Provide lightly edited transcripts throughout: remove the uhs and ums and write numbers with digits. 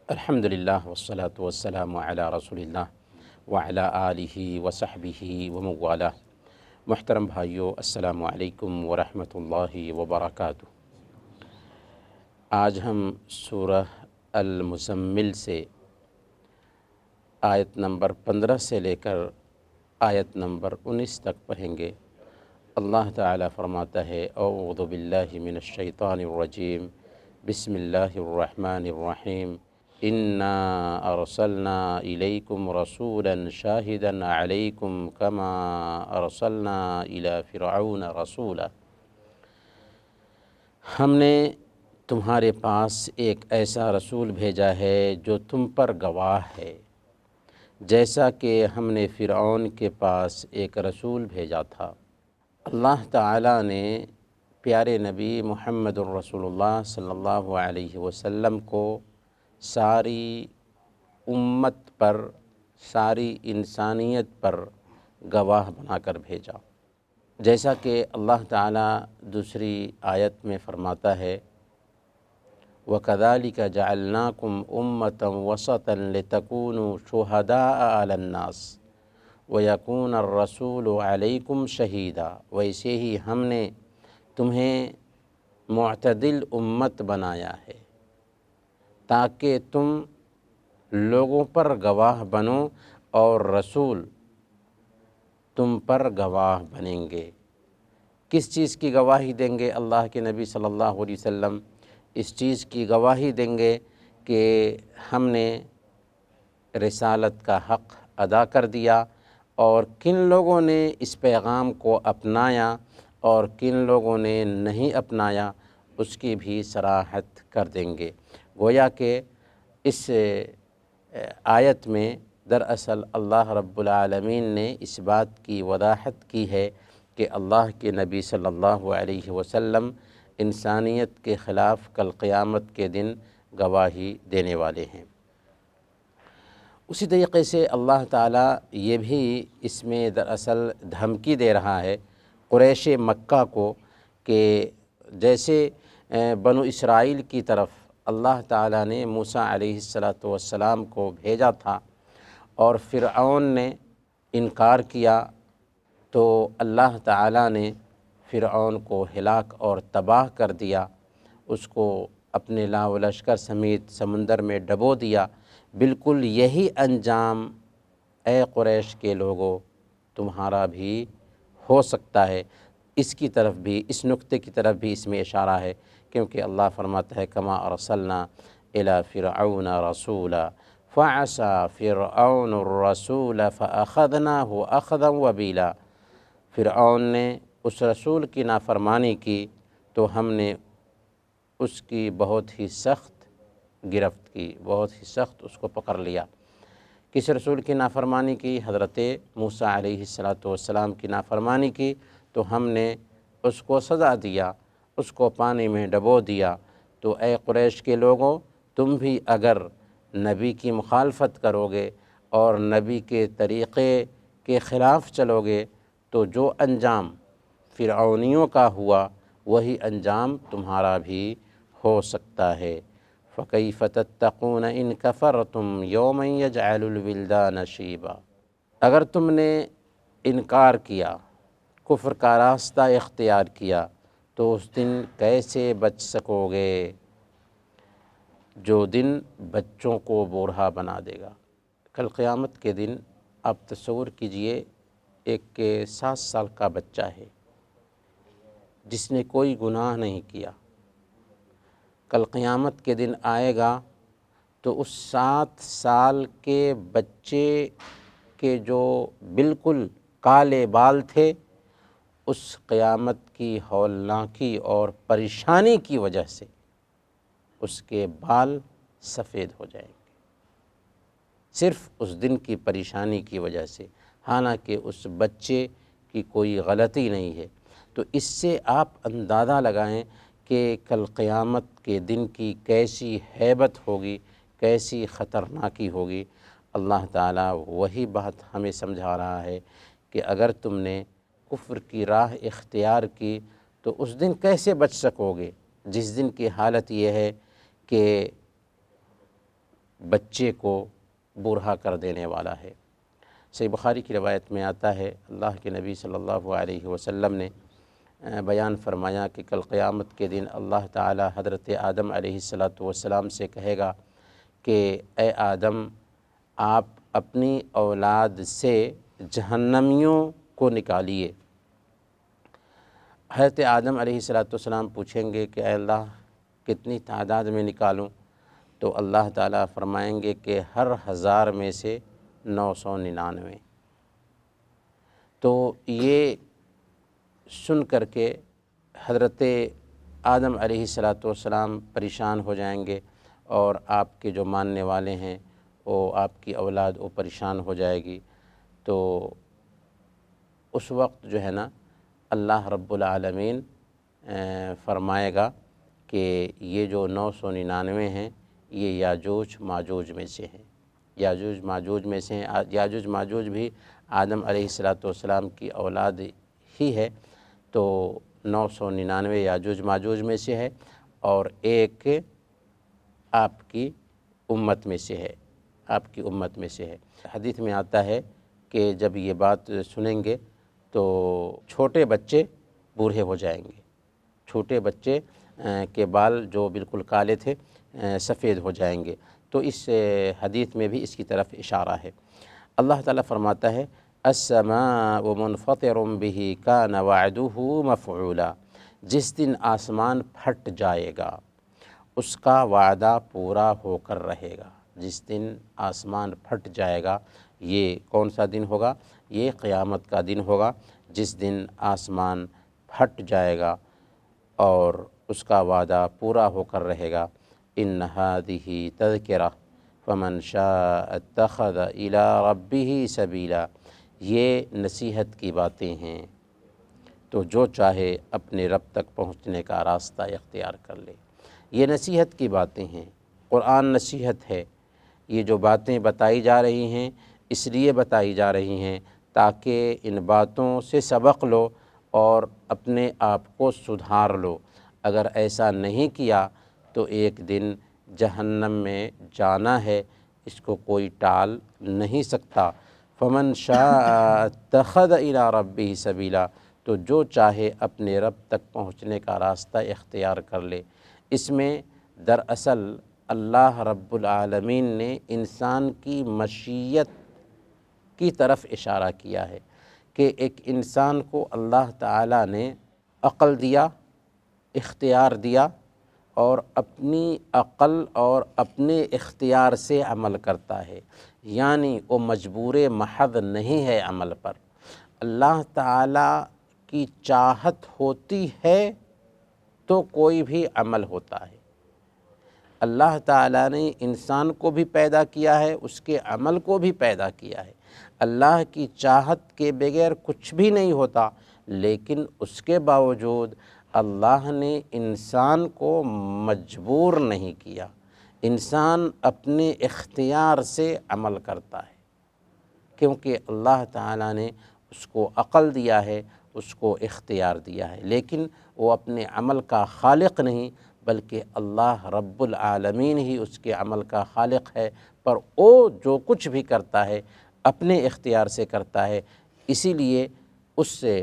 الحمدللہ والصلاة والسلام علی رسول اللہ وعلی آلہ وصحبہ ومن محترم بھائیو، السلام علیکم ورحمۃ اللہ وبرکاتہ۔ آج ہم سورہ المزمل سے آیت نمبر 15 سے لے کر آیت نمبر 19 تک پڑھیں گے۔ اللہ تعالیٰ فرماتا ہے: اعوذ باللہ من الشیطان الرجیم، بسم اللہ الرحمن الرحیم، انا ارسلنا الیکم رسولا شاہدا علیکم کما ارسلنا الی فرعون رسولا۔ ہم نے تمہارے پاس ایک ایسا رسول بھیجا ہے جو تم پر گواہ ہے، جیسا کہ ہم نے فرعون کے پاس ایک رسول بھیجا تھا۔ اللہ تعالیٰ نے پیارے نبی محمد الرسول اللہ صلی اللہ علیہ وسلم کو ساری امت پر، ساری انسانیت پر گواہ بنا کر بھیجا، جیسا کہ اللہ تعالیٰ دوسری آیت میں فرماتا ہے: وَكَذَلِكَ جَعَلْنَاكُمْ أُمَّةً وَسَطًا لِتَكُونُوا شُهَدَاءَ عَلَى النَّاسِ وَيَكُونَ الرَّسُولُ عَلَيْكُمْ شَهِيدًا۔ ویسے ہی ہم نے تمہیں معتدل امت بنایا ہے تاکہ تم لوگوں پر گواہ بنو اور رسول تم پر گواہ بنیں گے۔ کس چیز کی گواہی دیں گے اللہ کے نبی صلی اللہ علیہ وسلم؟ اس چیز کی گواہی دیں گے کہ ہم نے رسالت کا حق ادا کر دیا، اور کن لوگوں نے اس پیغام کو اپنایا اور کن لوگوں نے نہیں اپنایا اس کی بھی صراحت کر دیں گے۔ گویا کہ اس آیت میں دراصل اللہ رب العالمین نے اس بات کی وضاحت کی ہے کہ اللہ کے نبی صلی اللہ علیہ وسلم انسانیت کے خلاف کل قیامت کے دن گواہی دینے والے ہیں۔ اسی طریقے سے اللہ تعالیٰ یہ بھی اس میں دراصل دھمکی دے رہا ہے قریش مکہ کو کہ جیسے بنو اسرائیل کی طرف اللہ تعالیٰ نے موسیٰ علیہ السلام کو بھیجا تھا اور فرعون نے انکار کیا، تو اللہ تعالیٰ نے فرعون کو ہلاک اور تباہ کر دیا، اس کو اپنے لاؤ لشکر سمیت سمندر میں ڈبو دیا۔ بالکل یہی انجام اے قریش کے لوگوں تمہارا بھی ہو سکتا ہے۔ اس کی طرف بھی، اس نقطے کی طرف بھی اس میں اشارہ ہے، کیونکہ اللہ فرماتا ہے: کما ارسلنا الی فرعون رسولا فعصى فرعون الرسول فاخذناه اخذا وبیلا۔ فرعون نے اس رسول کی نافرمانی کی تو ہم نے اس کی بہت ہی سخت گرفت کی، بہت ہی سخت اس کو پکڑ لیا۔ کس رسول کی نافرمانی کی؟ حضرت موسیٰ علیہ السلام کی نافرمانی کی تو ہم نے اس کو سزا دیا، اس کو پانی میں ڈبو دیا۔ تو اے قریش کے لوگوں، تم بھی اگر نبی کی مخالفت کرو گے اور نبی کے طریقے کے خلاف چلو گے تو جو انجام فرعونیوں کا ہوا وہی انجام تمہارا بھی ہو سکتا ہے۔ فَكَيْفَ تَتَّقُونَ إِن كَفَرْتُمْ يَوْمًا يَجْعَلُ الْوِلْدَانَ شِيبًا۔ اگر تم نے انکار کیا، کفر کا راستہ اختیار کیا، تو اس دن کیسے بچ سکو گے جو دن بچوں کو بوڑھا بنا دے گا۔ کل قیامت کے دن آپ تصور کیجئے، ایک 7 سال کا بچہ ہے جس نے کوئی گناہ نہیں کیا، کل قیامت کے دن آئے گا تو اس 7 سال کے بچے کے جو بالکل کالے بال تھے، اس قیامت کی ہولناکی اور پریشانی کی وجہ سے اس کے بال سفید ہو جائیں گے، صرف اس دن کی پریشانی کی وجہ سے، حالانکہ اس بچے کی کوئی غلطی نہیں ہے۔ تو اس سے آپ اندازہ لگائیں کہ کل قیامت کے دن کی کیسی ہیبت ہوگی، کیسی خطرناکی ہوگی۔ اللہ تعالیٰ وہی بات ہمیں سمجھا رہا ہے کہ اگر تم نے کفر کی راہ اختیار کی تو اس دن کیسے بچ سکو گے، جس دن کی حالت یہ ہے کہ بچے کو بوڑھا کر دینے والا ہے۔ صحیح بخاری کی روایت میں آتا ہے، اللہ کے نبی صلی اللہ علیہ وسلم نے بیان فرمایا کہ کل قیامت کے دن اللہ تعالی حضرت آدم علیہ السلام سے کہے گا کہ اے آدم، آپ اپنی اولاد سے جہنمیوں کو نکالیے۔ حضرت آدم علیہ السلام پوچھیں گے کہ اے اللہ، کتنی تعداد میں نکالوں؟ تو اللہ تعالیٰ فرمائیں گے کہ ہر 1000 میں سے 999۔ تو یہ سن کر کے حضرت آدم علیہ السلام پریشان ہو جائیں گے، اور آپ کے جو ماننے والے ہیں وہ آپ کی اولاد وہ پریشان ہو جائے گی۔ تو اس وقت جو ہے نا اللہ رب العالمین فرمائے گا کہ یہ جو 999 ہیں یہ یاجوج ماجوج میں سے ہیں، یاجوج ماجوج میں سے ہیں۔ یاجوج ماجوج بھی آدم علیہ السلام کی اولاد ہی ہے، تو 999 یاجوج ماجوج میں سے ہے، اور ایک آپ کی امت میں سے ہے، آپ کی امت میں سے ہے۔ حدیث میں آتا ہے کہ جب یہ بات سنیں گے تو چھوٹے بچے بوڑھے ہو جائیں گے، چھوٹے بچے کے بال جو بالکل کالے تھے سفید ہو جائیں گے۔ تو اس حدیث میں بھی اس کی طرف اشارہ ہے۔ اللہ تعالیٰ فرماتا ہے السماء منفطر به كان وعده مفعولا، جس دن آسمان پھٹ جائے گا اس کا وعدہ پورا ہو کر رہے گا۔ جس دن آسمان پھٹ جائے گا، یہ کون سا دن ہوگا؟ یہ قیامت کا دن ہوگا، جس دن آسمان پھٹ جائے گا اور اس کا وعدہ پورا ہو کر رہے گا۔ ان هذه تذکرہ فمن شاء اتخذ الی ربہ سبیلا، یہ نصیحت کی باتیں ہیں، تو جو چاہے اپنے رب تک پہنچنے کا راستہ اختیار کر لے۔ یہ نصیحت کی باتیں ہیں، قرآن نصیحت ہے۔ یہ جو باتیں بتائی جا رہی ہیں اس لیے بتائی جا رہی ہیں تاکہ ان باتوں سے سبق لو اور اپنے آپ کو سدھار لو۔ اگر ایسا نہیں کیا تو ایک دن جہنم میں جانا ہے، اس کو کوئی ٹال نہیں سکتا۔ فمن شاء اتخذ الی ربہ سبیلا، تو جو چاہے اپنے رب تک پہنچنے کا راستہ اختیار کر لے۔ اس میں دراصل اللہ رب العالمین نے انسان کی مشیت کی طرف اشارہ کیا ہے کہ ایک انسان کو اللہ تعالیٰ نے عقل دیا، اختیار دیا، اور اپنی عقل اور اپنے اختیار سے عمل کرتا ہے، یعنی وہ مجبور محض نہیں ہے عمل پر۔ اللہ تعالیٰ کی چاہت ہوتی ہے تو کوئی بھی عمل ہوتا ہے۔ اللہ تعالیٰ نے انسان کو بھی پیدا کیا ہے، اس کے عمل کو بھی پیدا کیا ہے۔ اللہ کی چاہت کے بغیر کچھ بھی نہیں ہوتا، لیکن اس کے باوجود اللہ نے انسان کو مجبور نہیں کیا۔ انسان اپنے اختیار سے عمل کرتا ہے، کیونکہ اللہ تعالیٰ نے اس کو عقل دیا ہے، اس کو اختیار دیا ہے، لیکن وہ اپنے عمل کا خالق نہیں بلکہ اللہ رب العالمین ہی اس کے عمل کا خالق ہے، پر وہ جو کچھ بھی کرتا ہے اپنے اختیار سے کرتا ہے۔ اسی لیے اس سے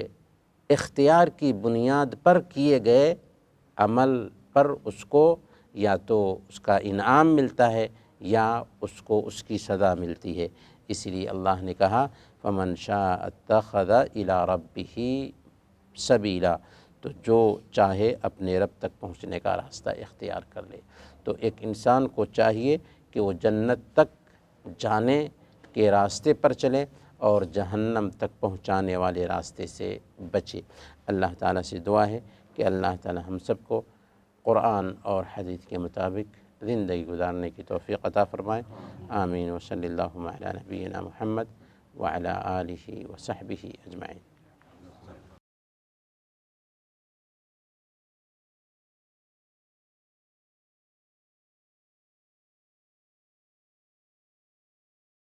اختیار کی بنیاد پر کیے گئے عمل پر اس کو یا تو اس کا انعام ملتا ہے یا اس کو اس کی سزا ملتی ہے۔ اسی لیے اللہ نے کہا فمن شاء اتخذ الی ربہ سبیلا، تو جو چاہے اپنے رب تک پہنچنے کا راستہ اختیار کر لے۔ تو ایک انسان کو چاہیے کہ وہ جنت تک جانے کے راستے پر چلے اور جہنم تک پہنچانے والے راستے سے بچے۔ اللہ تعالیٰ سے دعا ہے کہ اللہ تعالیٰ ہم سب کو قرآن اور حدیث کے مطابق زندگی گزارنے کی توفیق عطا فرمائے۔ آمین۔ وصلی اللہ علی نبینا محمد وعلی آلہ وصحبہ اجمعین۔